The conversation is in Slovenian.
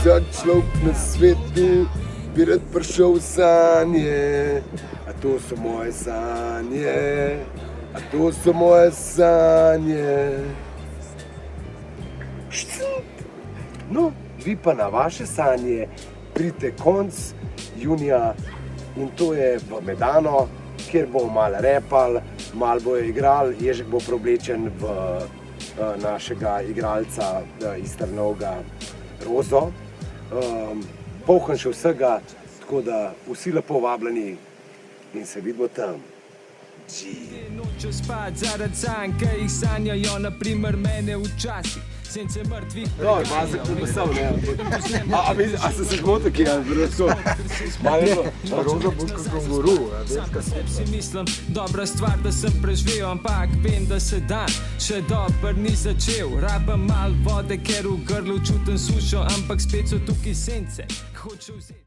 Vsak človek na svetu bi rad prišel v sanje, a to so moje sanje, a to so moje sanje. No, vi pa na vaše sanje pridite konc junija in to je v Medano, kjer bomo malo repali, malo bojo igrali, Ježek bo preoblečen v našega igralca iz Trnovega Rozo. Polhan še vsega, tako da vsi lepo vabljeni in se vidimo tam. Nočejo spat zaradi sanj, ki jih sanjajo, na primer mene včasih. Sence mrtvih No, mazek podpisal, ne? A se se zmotil, ki je bilo Roza bo kot konguru, si mislim, dobra stvar, da sem preživel, ampak vem, da se dan še dober ni začel. Rabam malo vode, ker v grlu čutim sušo, ampak spet so tukaj sence. Hočem vzeti